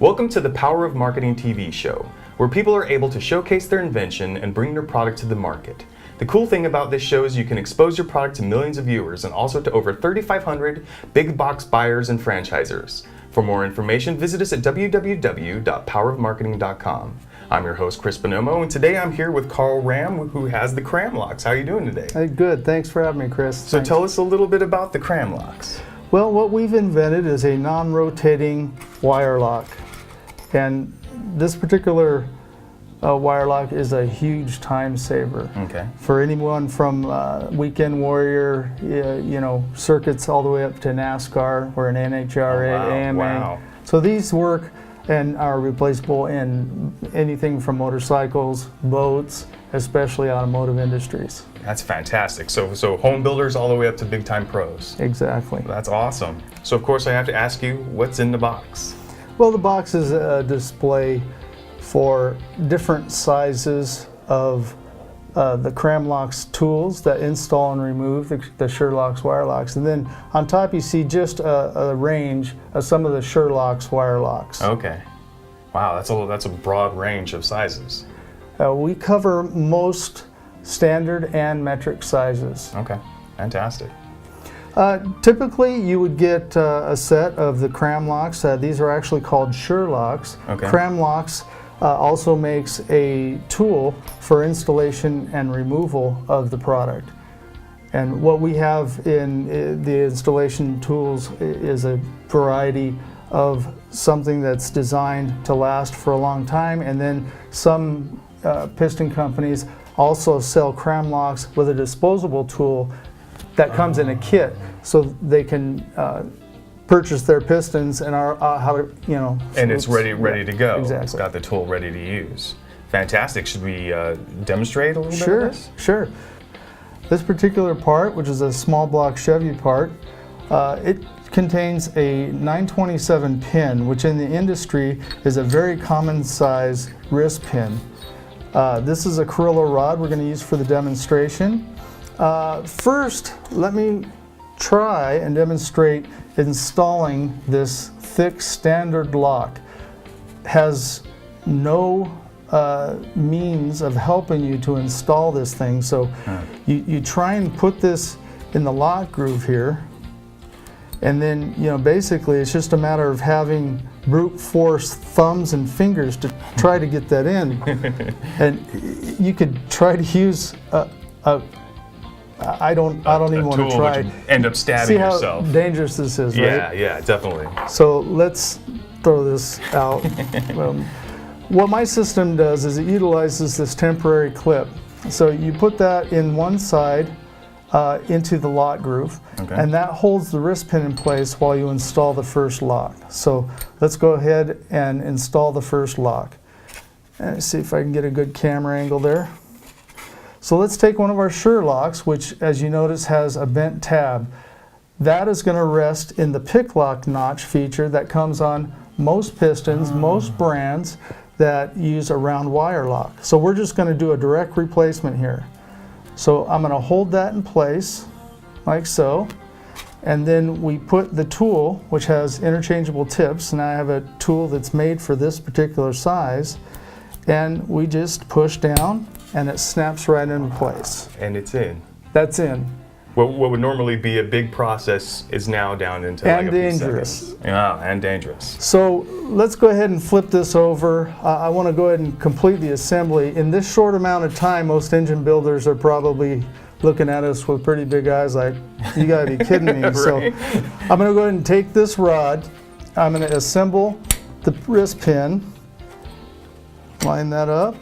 Welcome to the Power of Marketing TV show, where people are able to showcase their invention and bring their product to the market. The cool thing about this show is you can expose your product to millions of viewers and also to over 3,500 big box buyers and franchisers. For more information, visit us at www.powerofmarketing.com. I'm your host, Chris Bonomo, and today I'm here with Carl Ram, who has the Kramm Lox. How are you doing today? Hey, good. Thanks for having me, Chris. So tell us a little bit about the Kramm Lox. Well, what we've invented is a non-rotating wire lock. And this particular wire lock is a huge time saver. Okay. For anyone from weekend warrior, circuits all the way up to NASCAR or an NHRA, AMA. Wow. So these work and are replaceable in anything from motorcycles, boats, especially automotive industries. That's fantastic. So home builders all the way up to big time pros. Exactly. That's awesome. So of course I have to ask you, what's in the box? Well, the box is a display for different sizes of the Kramm Lox tools that install and remove the SureLox wire locks. And then on top you see just a range of some of the SureLox wire locks. Okay. Wow, that's a broad range of sizes. We cover most standard and metric sizes. Okay, fantastic. Typically, you would get a set of the Kramm Lox. These are actually called SureLox. Okay. Kramm Lox also makes a tool for installation and removal of the product. And what we have in the installation tools is a variety of something that's designed to last for a long time, and then some piston companies also sell Kramm Lox with a disposable tool that comes in a kit, so they can purchase their pistons and And it's ready to go. Exactly. It's got the tool ready to use. Fantastic. Should we demonstrate a little bit of this? Sure. This particular part, which is a small block Chevy part, it contains a 927 pin, which in the industry is a very common size wrist pin. This is a Carrillo rod we're going to use for the demonstration. First, let me try and demonstrate installing this thick standard lock. Has no means of helping you to install this thing, so you try and put this in the lock groove here, and then basically it's just a matter of having brute force thumbs and fingers to try to get that in. And you could try to use I don't even want to try. Which end up stabbing See how yourself. dangerous this is, right? Yeah, definitely. So let's throw this out. What my system does is it utilizes this temporary clip. So you put that in one side into the lock groove, and that holds the wrist pin in place while you install the first lock. So let's go ahead and install the first lock. And see if I can get a good camera angle there. So let's take one of our SureLox, which, as you notice, has a bent tab. That is going to rest in the pick lock notch feature that comes on most pistons, most brands that use a round wire lock. So we're just going to do a direct replacement here. So I'm going to hold that in place, like so, and then we put the tool, which has interchangeable tips, and I have a tool that's made for this particular size, and we just push down, and it snaps right into place. And it's in. That's in. What would normally be a big process is now down into like a few seconds. Yeah, and dangerous. So let's go ahead and flip this over. I want to go ahead and complete the assembly. In this short amount of time, most engine builders are probably looking at us with pretty big eyes like, you gotta be kidding me. Right. So I'm going to go ahead and take this rod. I'm going to assemble the wrist pin. Line that up.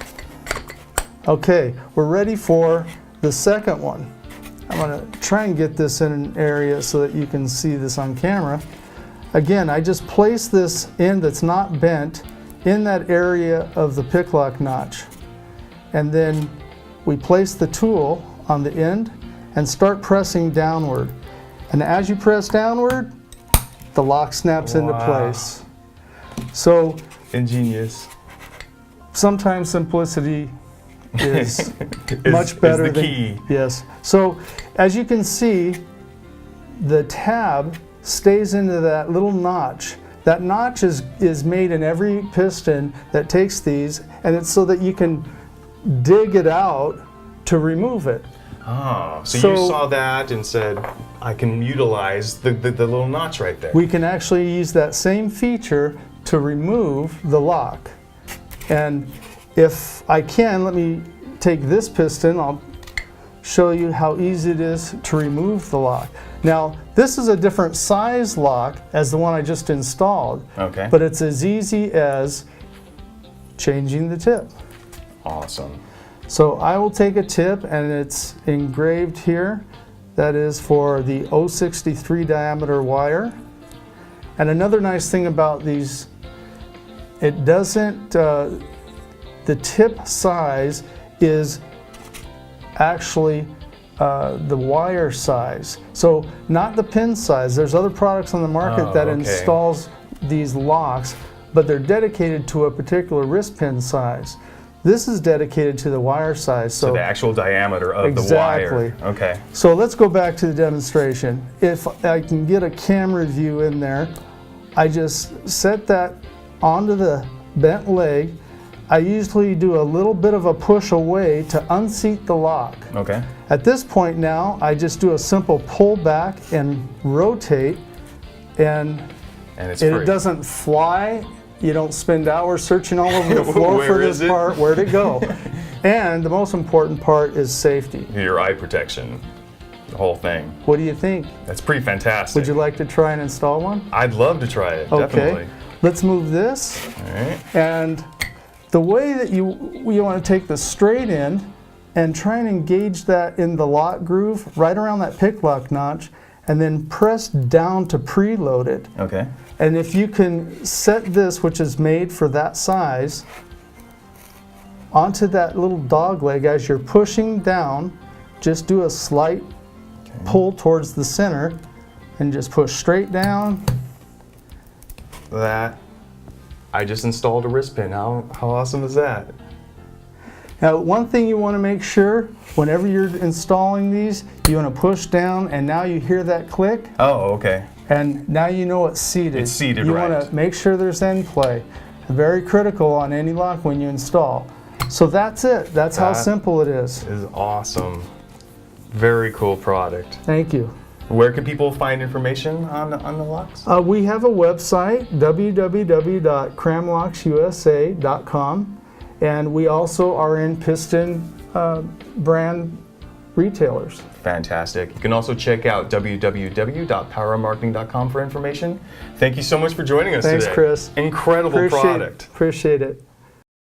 Okay, we're ready for the second one. I'm going to try and get this in an area so that you can see this on camera. Again, I just place this end that's not bent in that area of the pick lock notch. And then we place the tool on the end and start pressing downward. And as you press downward, the lock snaps into place. So ingenious. Sometimes simplicity is much better is the than key. Yes. So as you can see, the tab stays into that little notch That notch is made in every piston that takes these, and it's so that you can dig it out to remove it. Oh, so you saw that and said, I can utilize the little notch right there. We can actually use that same feature to remove the lock. And if I can, let me take this piston, I'll show you how easy it is to remove the lock. Now, this is a different size lock as the one I just installed. Okay. But it's as easy as changing the tip. Awesome. So I will take a tip, and it's engraved here. That is for the 063 diameter wire. And another nice thing about these, it doesn't, the tip size is actually the wire size. So not the pin size. There's other products on the market that installs these locks, but they're dedicated to a particular wrist pin size. This is dedicated to the wire size. So the actual diameter of the wire. Okay. So let's go back to the demonstration. If I can get a camera view in there, I just set that onto the bent leg. I usually do a little bit of a push away to unseat the lock. Okay. At this point now, I just do a simple pull back and rotate, and it's free. It doesn't fly. You don't spend hours searching all over the floor for this part. Where'd it go? And the most important part is safety. Your eye protection, the whole thing. What do you think? That's pretty fantastic. Would you like to try and install one? I'd love to try it, okay. Definitely. Let's move this. All right. And the way that you want to take the straight end and try and engage that in the lock groove right around that pick lock notch, and then press down to preload it. Okay. And if you can set this, which is made for that size, onto that little dog leg as you're pushing down, just do a slight pull towards the center and just push straight down. That, I just installed a wrist pin. How awesome is that? Now, one thing you want to make sure, whenever you're installing these, you want to push down, and now you hear that click. Oh, okay. And now you know it's seated. It's seated, you right. want to make sure there's end play. Very critical on any lock when you install. So that's it. That's how simple it is. Is awesome. Very cool product. Thank you. Where can people find information on the locks? We have a website, www.krammloxusa.com, and we also are in piston brand retailers. Fantastic. You can also check out www.powermarketing.com for information. Thank you so much for joining us today. Thanks, Chris. Incredible product. Appreciate it.